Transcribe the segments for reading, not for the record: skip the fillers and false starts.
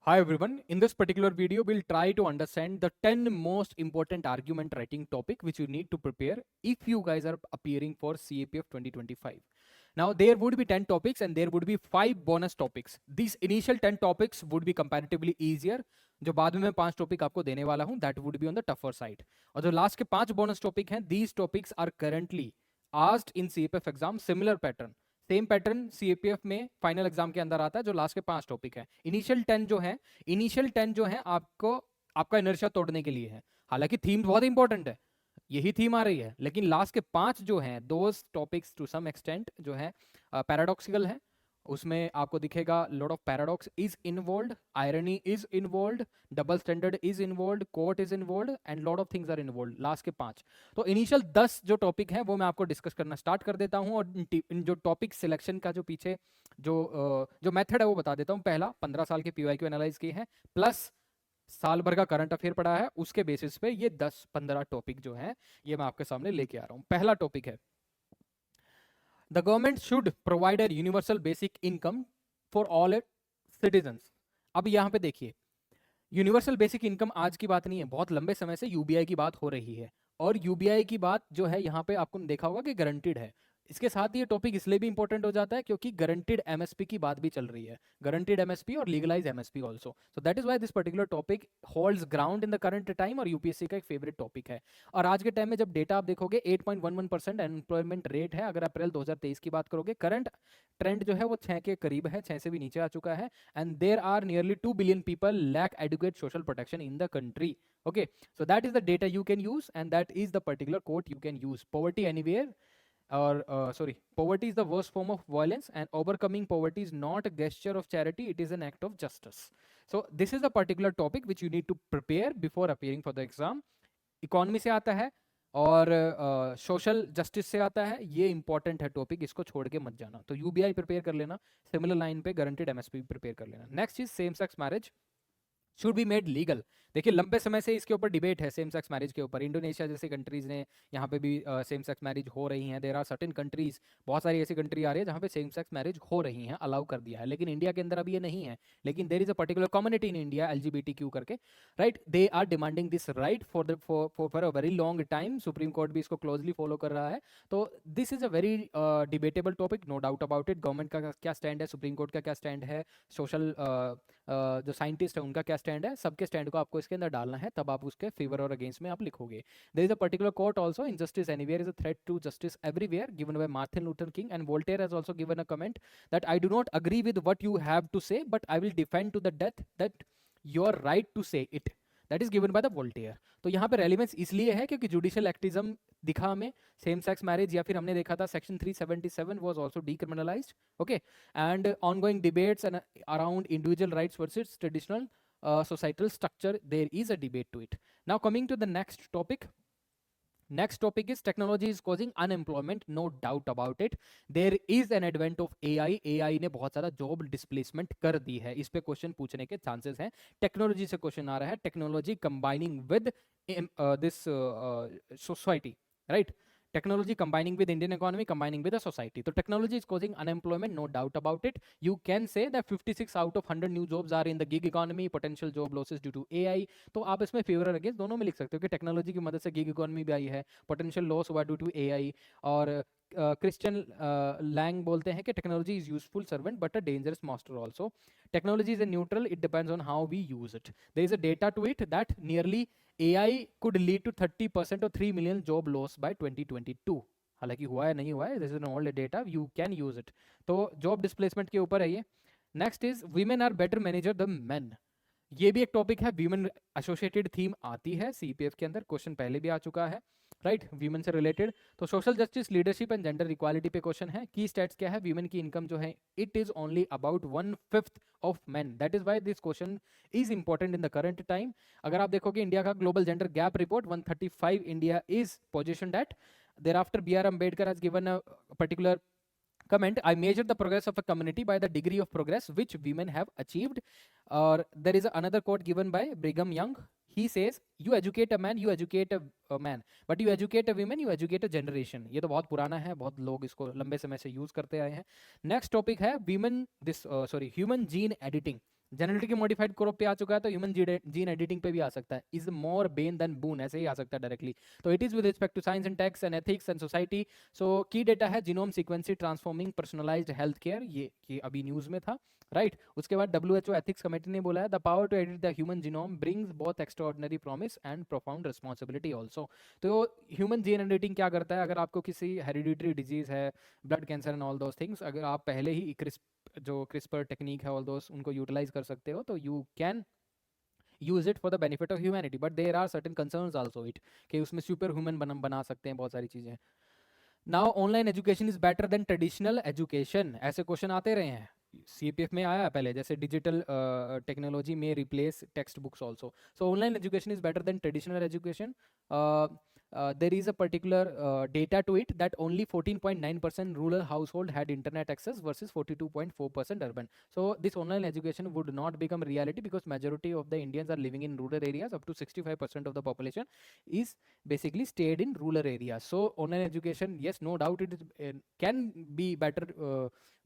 Hi everyone, in this particular video we'll try to understand the 10 most important argument writing topic which you need to prepare if you guys are appearing for CAPF 2025. Now there would be 10 topics and there would be 5 bonus topics. These initial 10 topics would be comparatively easier. जो बाद में मैं 5 topic आपको देने वाला हूं that would be on the tougher side. और जो लास्ट के 5 bonus टॉपिक हैं, these topics are currently asked in CAPF exam, similar pattern. Same pattern CAPF में फाइनल एग्जाम के अंदर आता है। जो लास्ट के 5 टॉपिक है, इनिशियल 10 जो है आपको आपका इनर्शिया तोड़ने के लिए है। हालांकि थीम बहुत इंपॉर्टेंट है, यही थीम आ रही है, लेकिन लास्ट के 5 जो हैं those topics to some extent जो है पैराडॉक्सिकल है। उसमें आपको दिखेगा lot of paradox is involved, irony is involved, double standard is involved, court is involved and lot of things are involved. Last के 5 तो इनिशियल 10 जो टॉपिक है वो मैं आपको डिस्कस करना स्टार्ट कर देता हूं। और इन जो टॉपिक सिलेक्शन का जो पीछे जो मेथड है वो बता देता हूं। पहला 15 साल के पीवाईक्यू एनालाइज किए हैं, प्लस साल भर का करंट अफेयर पढ़ा है, उसके बेसिस पे ये 10-15 टॉपिक जो है ये मैं आपके सामने लेके आ रहा हूं। पहला टॉपिक है The government should provide a universal basic income for all its citizens. अब यहाँ पे देखिए, यूनिवर्सल बेसिक इनकम आज की बात नहीं है, बहुत लंबे समय से यूबीआई की बात हो रही है। और यूबीआई की बात जो है यहाँ पे आपको देखा होगा कि गारंटीड है। इसके साथ ये टॉपिक इसलिए भी इंपॉर्टेंट हो जाता है क्योंकि गारंटीड एमएसपी की बात भी चल रही है, गारंटीड एमएसपी और legalise MSP also. So that is why this particular topic holds ground in the current time और यूपीएससी का एक फेवरेट टॉपिक है। और आज के टाइम में जब डेटा आप देखोगे 8.11% अनएम्प्लॉयमेंट रेट है। अगर अप्रैल 2023 की बात करोगे, करंट ट्रेंड जो है वो 6 के करीब है, 6 से भी नीचे आ चुका है। And there are nearly 2 billion people lack adequate social protection in the country. Okay, so that is the data you can use and that is the particular quote you can use. Poverty anywhere, or poverty is the worst form of violence and overcoming poverty is not a gesture of charity, it is an act of justice. So this is the particular topic which you need to prepare before appearing for the exam. Economy से आता है और social justice से आता है। ये important है topic, इसको छोड़ के मत जाना। तो यूबीआई प्रिपेयर कर लेना, सिमिलर लाइन पे गारंटेड एमएसपी प्रिपेयर कर लेना। Next is same sex marriage should be made legal. देखिए लंबे समय से इसके ऊपर डिबेट है, सेम सेक्स मैरिज के ऊपर। इंडोनेशिया जैसी कंट्रीज ने यहाँ पे भी सेम सेक्स मैरिज हो रही हैं। देयर आर सर्टेन कंट्रीज, बहुत सारी ऐसी कंट्री आ रही है जहाँ पे सेम सेक्स मैरिज हो रही हैं, अलाउ कर दिया है। लेकिन इंडिया के अंदर अभी ये नहीं है। लेकिन there is a particular community in India, LGBTQ करके, right, they are demanding this right for a very long time. Supreme court भी इसको क्लोजली फॉलो कर रहा है। तो this is a very debatable topic, no doubt about it. Government का क्या stand है, सुप्रीम कोर्ट का क्या स्टैंड है, सोशल जो साइंटिस्ट है उनका क्या स्टैंड है, सबके स्टैंड को आपको इसके अंदर डालना है, तब आप उसके फेवर और अगेंस्ट में आप लिखोगे। There is a particular quote also, injustice anywhere is a threat to justice everywhere, given by Martin Luther King and Voltaire has also given a comment that I do not agree with what you have to say but I will defend to the death that your right to say it, that is given by the Voltaire. तो यहाँ पे relevance इसलिए है क्योंकि judicial एक्टिज्म दिखा हमें, same sex marriage, या फिर हमने देखा था section 377 was also decriminalized. Okay, and ongoing debates and around individual rights versus traditional societal structure, there is a debate to it. Now coming to the next topic. Next topic is technology is causing unemployment, no doubt about it. There is an advent of AI. AI ने बहुत सारा job displacement कर दी है, इस पे question पूछने के chances हैं। टेक्नोलॉजी से क्वेश्चन आ रहा है, technology combining with this society, right, technology combining with Indian economy, combining with the society. So technology is causing unemployment, no doubt about it. You can say that 56 out of 100 new jobs are in the gig economy, potential job losses due to AI. तो आप इसमें favour और against दोनों में लिख सकते हो कि टेक्नोलॉजी की मदद से गिग इकोनॉमी भी आई है, पोटेंशियल लॉस हुआ ड्यू टू AI। और क्रिश्चियन लैंग बोलते हैं कि technology is useful servant but a dangerous master also. Technology is a neutral, it depends on how we use it. There is a data to it that nearly AI could lead to 30% or 3 million job loss by 2022। हालांकि हुआ है नहीं हुआ है, this is an old data, you can use it. तो job displacement के ऊपर है ये। Next is women are better manager the men. ये भी एक टॉपिक है, वीमेन एसोसिएटेड थीम आती है सीपीएफ के अंदर, क्वेश्चन पहले भी आ चुका है, राइट, वीमेन से रिलेटेड। तो social justice, leadership and gender equality पे क्वेश्चन है। की स्टैट्स क्या है, वीमेन की इनकम जो है it is only about 1/5 of main, that is why this question is important in the current time. अगर आप देखोगे इंडिया का global gender gap report 135, India is position eight. Thereafter, B.R. Ambedkar has given a particular comment, I measure the progress of a community by the degree of progress which women have achieved. Or there is another quote given by Brigham Young. He says, you educate a man, you educate a man, but you educate a woman, you educate a generation. ये तो बहुत पुराना है, बहुत लोग इसको लंबे समय से यूज करते आए हैं। नेक्स्ट टॉपिक है human gene editing. Genetically modified crop पे आ चुका है तो ह्यूमन जीन एडिटिंग पे भी आ सकता है. Is more bane than boon, ऐसे ही आ सकता है डायरेक्टली. तो it is with respect to science and techs and ethics and society. So की डेटा है genome sequencing transforming personalized health care, ये अभी न्यूज में था, राइट. उसके बाद WHO एथिक्स कमेटी ने बोला है the power to edit the human genome brings both extraordinary promise and profound responsibility also. तो ह्यूमन जीन एडिटिंग क्या करता है, अगर आपको किसी हेरिडिटरी डिजीज है, blood cancer and all those things, अगर आप पहले ही जो क्रिस्पर टेक्निक है ऑल दोस उनको यूटिलाइज कर सकते हो, तो you can use it for the benefit of humanity. But there are certain concerns also it, कि उसमें सुपर ह्यूमन बना सकते हैं बहुत सारी चीजें. Now online education is better than traditional education, ऐसे क्वेश्चन आते रहे हैं. CPF में आया पहले, जैसे डिजिटल टेक्नोलॉजी में replace text books also. So online education is better than traditional education. There is a particular data to it that only 14.9% rural household had internet access versus 42.4% urban. So this online education would not become reality because majority of the Indians are living in rural areas. Up to 65% of the population is basically stayed in rural areas. So online education, yes, no doubt it is, can be better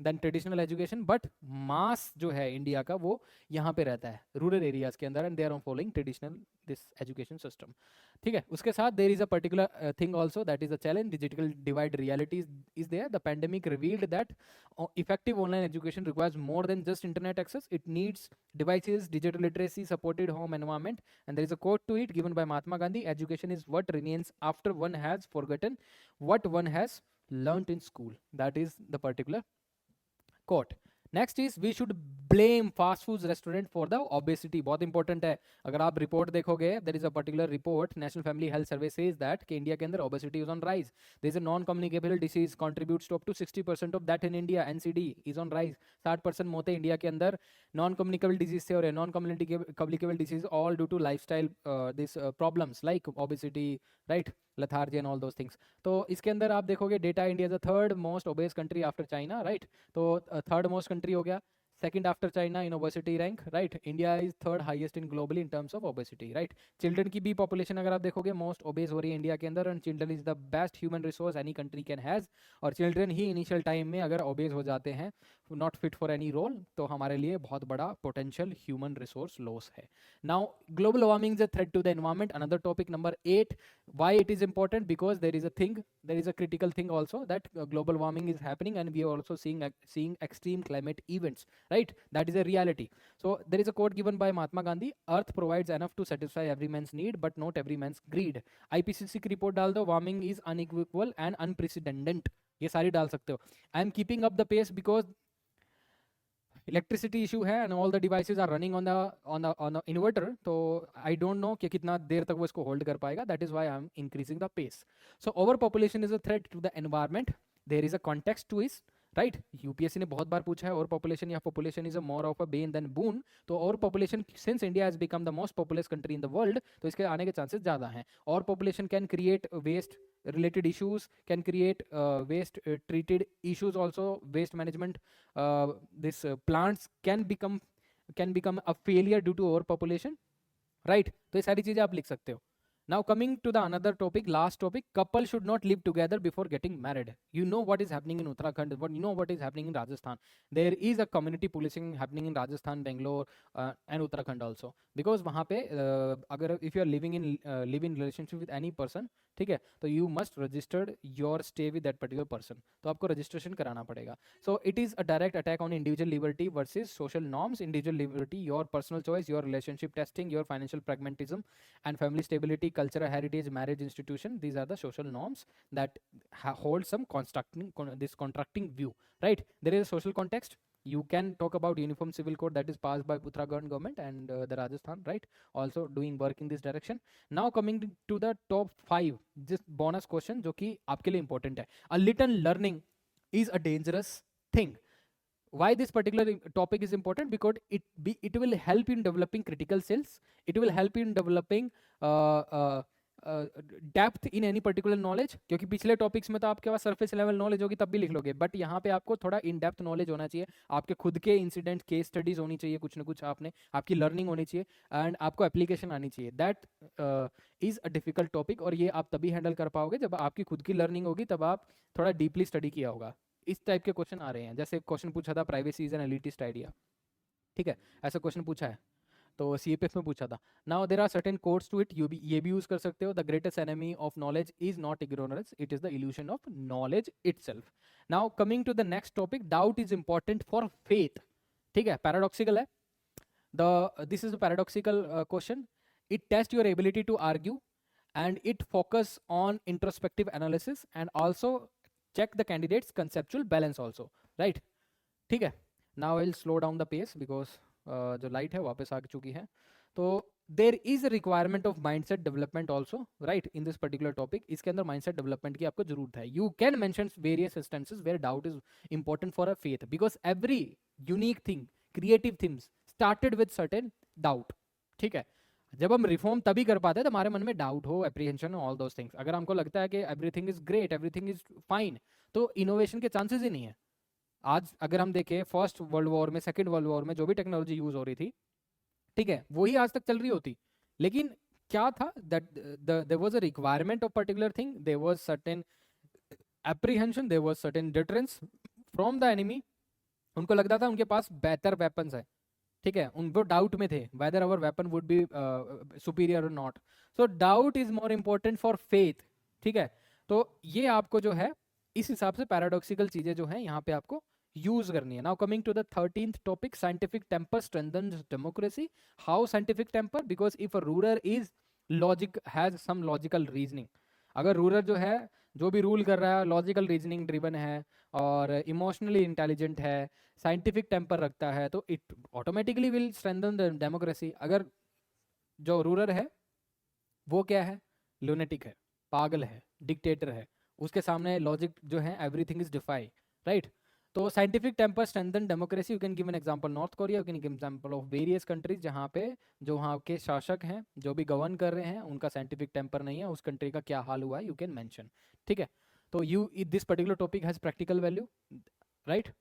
than traditional education, but mass जो है India का वो यहाँ पे रहता है rural areas के अंदर, and they are following traditional this education system. ठीक है. उसके साथ there is a particular thing also that is a challenge, digital divide reality is there. The pandemic revealed that effective online education requires more than just internet access. It needs devices, digital literacy, supported home environment. And there is a quote to it given by Mahatma Gandhi: education is what remains after one has forgotten what one has learnt in school. That is the particular quote. Next is we should blame fast food restaurant for the obesity. बहुत important है. अगर आप report देखोगे, there is a particular report national family health survey says that कि India के अंदर obesity is on rise. There is a non communicable disease contributes to up to 60% of that in India. NCD is on rise. 60% मौतें India के अंदर non communicable disease से हो रहे हैं. Non communicable disease all due to lifestyle this problems like obesity, right, lethargy and all those things. तो इसके अंदर आप देखोगे data, India is the third most obese country after China, right. तो थर्ड मोस्ट कंट्री हो गया, second after China in obesity rank, right. India is third highest in globally in terms of obesity, right. Children की भी population अगर आप देखोगे most obese हो रही है इंडिया के अंदर, and children is the best human resource any country can has. और children ही initial time में अगर obese हो जाते हैं, not fit for any role, तो हमारे लिए बहुत बड़ा potential human resource loss है. Now global warming is a threat to the environment, another topic number 8. Why it is important? Because there is a critical thing also, that global warming is happening and we are also seeing extreme climate events, right. That is a reality. So there is a quote given by Mahatma Gandhi: earth provides enough to satisfy every man's need but not every man's greed. IPCC की report डाल दो, warming is unequal and unprecedented, ये सारी डाल सकते हो. I am keeping up the pace because electricity issue है and all the devices are running on the inverter. तो आई डोंट नो कि कितना देर तक वो इसको होल्ड कर पाएगा. That is why I am increasing the pace. So over population is a threat to the environment. There is a context to this, right. UPSC ने बहुत बार पूछा है और पॉपुलेशन या population is a more of a bane than boon. तो और population, since India has become the most populous country in the world, तो इसके आने के चांसेस ज्यादा हैं. और population can create waste related issues, can create waste treated issues also, waste management. This plants can become a failure due to overpopulation, right. तो ये सारी चीजें आप लिख सकते हो. Now coming to the another topic, last topic, couple should not live together before getting married. You know what is happening in Uttarakhand, what is happening in Rajasthan. There is a community policing happening in Rajasthan, Bangalore and Uttarakhand also, because वहाँ पे अगर if you are living in relationship with any person, ठीक है, तो you must register your stay with that particular person. तो आपको registration कराना पड़ेगा. So it is a direct attack on individual liberty versus social norms. Individual liberty, your personal choice, your relationship testing, your financial pragmatism and family stability, cultural heritage, marriage institution, these are the social norms that hold some contracting view, right. There is a social context. You can talk about uniform civil code that is passed by Uttarakhand government and the Rajasthan, right, also doing work in this direction. Now coming to the top 5, just bonus question जो कि आपके लिए important है. A little learning is a dangerous thing. Why this particular topic is important? Because it will help in developing critical skills. It will help in developing depth in any particular knowledge. क्योंकि पिछले topics में तो आपके पास surface level knowledge होगी तब भी लिख लोगे, बट यहाँ पे आपको थोड़ा इन डेप्थ नॉलेज होना चाहिए. आपके खुद के इंसिडेंट, केस स्टडीज होनी चाहिए, कुछ ना कुछ आपकी लर्निंग होनी चाहिए एंड आपको एप्लीकेशन आनी चाहिए. That is a difficult topic और ये आप तभी हैंडल कर पाओगे जब आपकी खुद की लर्निंग होगी, तब आप थोड़ा डीपली स्टडी किया होगा. इस टाइप के क्वेश्चन आ रहे हैं. जैसे क्वेश्चन पूछा था, privacy is an elitist idea, ठीक है, ऐसा क्वेश्चन पूछा है तो CAPF में पूछा था. Now there are certain quotes to it, ये भी यूज कर सकते हो. The greatest enemy of knowledge is not ignorance, it is the illusion of knowledge itself. Now coming to the next topic, doubt is important for faith. ठीक है, paradoxical है. This is a paradoxical question. It tests your ability to argue and it focus on introspective analysis and also check the candidate's conceptual balance also, right? ठीक है. Now I'll slow down the pace because जो light है वापस आ चुकी है. तो देर इज requirement of mindset development also, right, in this particular topic. इसके अंदर माइंडसेट डेवलपमेंट की आपको जरूरत है. You can mention various instances where doubt is important for a faith because every unique thing, creative things started with certain doubt. ठीक है, जब हम रिफॉर्म तभी कर पाते हैं तो हमारे मन में डाउट हो, एप्रीहेंशन हो, ऑल दोस थिंग्स. अगर हमको लगता है कि everything is great, everything is fine, तो इनोवेशन के चांसेस ही नहीं है. आज अगर हम देखें फर्स्ट वर्ल्ड वॉर में, सेकंड वर्ल्ड वॉर में जो भी टेक्नोलॉजी यूज हो रही थी, ठीक है, वही आज तक चल रही होती. लेकिन क्या था, that there was a requirement of particular thing, there was certain apprehension, there was certain deterrence from the enemy. उनको लगता था उनके पास बेहतर वेपन्स है. ठीक है, उनको डाउट में थे whether our weapon would be superior और not. So doubt is more important for faith. ठीक है, तो ये आपको जो है इस हिसाब से पैराडॉक्सिकल चीजें जो है यहाँ पे आपको यूज करनी है. Now coming to the 13th topic, scientific temper strengthens democracy. How scientific temper? Because if a ruler is logic, has some logical reasoning. अगर रूलर जो है, जो भी रूल कर रहा है, लॉजिकल रीजनिंग ड्रिवन है और इमोशनली इंटेलिजेंट है, साइंटिफिक टेम्पर रखता है, तो it automatically will strengthen the democracy. अगर जो रूलर है वो क्या है, लूनेटिक है, पागल है, डिक्टेटर है, उसके सामने लॉजिक जो है एवरीथिंग इज डिफाई, राइट. तो scientific temper strengthen democracy. You can give an example North Korea, you can give example of various countries जहाँ पे जो वहाँ के शासक हैं, जो भी गवर्न कर रहे हैं, उनका साइंटिफिक टेम्पर नहीं है, उस कंट्री का क्या हाल हुआ है, यू कैन मेंशन. ठीक है, तो you this particular topic has practical value, right.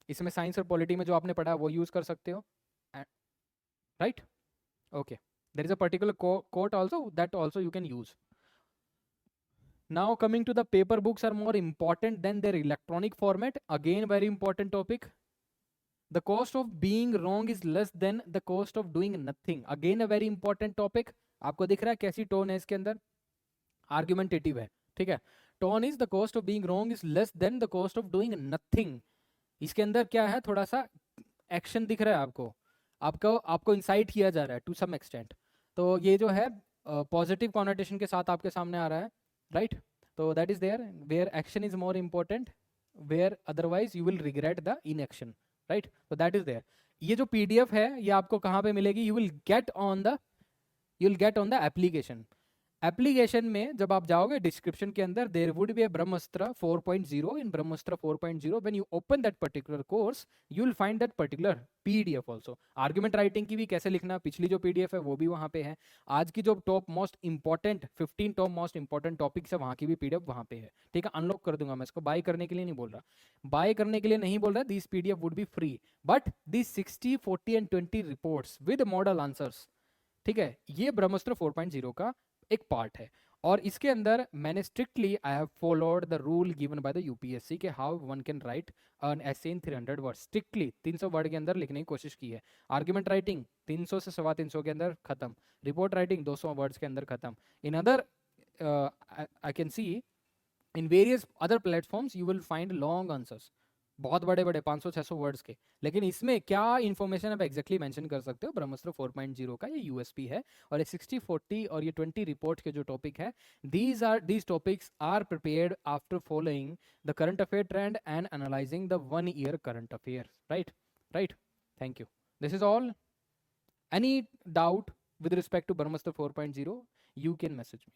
इसमें साइंस और पॉलिटी में जो आपने पढ़ा वो यूज कर सकते हो, right. Okay, there is a particular quote also that also you can use. Now coming to the paper books are more important than their electronic format. Again very important topic. The cost of being wrong is less than the cost of doing nothing. Again a very important topic. आपको दिख रहा है कैसी tone है इसके अंदर, argumentative है. ठीक है, tone is the cost of being wrong is less than the cost of doing nothing. इसके अंदर क्या है, थोड़ा सा एक्शन दिख रहा है आपको, आपको इंसाइट किया जा रहा है टू सम एक्सटेंट. तो ये जो है पॉजिटिव कॉनोटेशन के साथ आपके सामने आ रहा है, राइट. तो that is there where action is more important, where otherwise you will regret the inaction, right. तो दैट इज देयर. ये जो PDF है ये आपको कहाँ पे मिलेगी, you will get on the application. Application में जब आप जाओगे डिस्क्रिप्शन के अंदर there would be a Brahmastra 4.0. In Brahmastra 4.0 when you open that particular course you will find that particular PDF also. Argument writing की भी कैसे लिखना, पिछली जो PDF है वो भी वहाँ पे है. आज की जो top most important 15 top most important topics है वहाँ की भी PDF वहाँ पे है. ठीक है, अनलॉक कर दूंगा मैं इसको, बाय करने के लिए नहीं बोल रहा, बाय करने के लिए नहीं बोल रहा. This PDF would be free but this 60, 40 and 20 reports with model answers, ठीक है, ये ब्रह्मास्त्र 4.0 का एक पार्ट है. और इसके अंदर मैंने strictly I have followed the rule given by the UPSC के how one can write an essay in 300 word. Strictly 300 word के अंदर लिखने की कोशिश की है. आर्ग्यूमेंट राइटिंग 300 से 325 के अंदर खत्म, रिपोर्ट राइटिंग 200 वर्ड्स के अंदर खत्म. In other I can see in various other platforms you will find long answers, बहुत बड़े बड़े 500-600 वर्ड्स के. लेकिन इसमें क्या इन्फॉर्मेशन आप एग्जैक्टली मेंशन कर सकते हो, ब्रह्मास्त्र 4.0 का ये USP है. और ये 60, 40 और ये 20 रिपोर्ट के जो टॉपिक है, these topics are prepared after following the current affair trend and analyzing the 1 year current affairs, right. Thank you. This is all. Any doubt with respect to brahmastra 4.0 you can message me.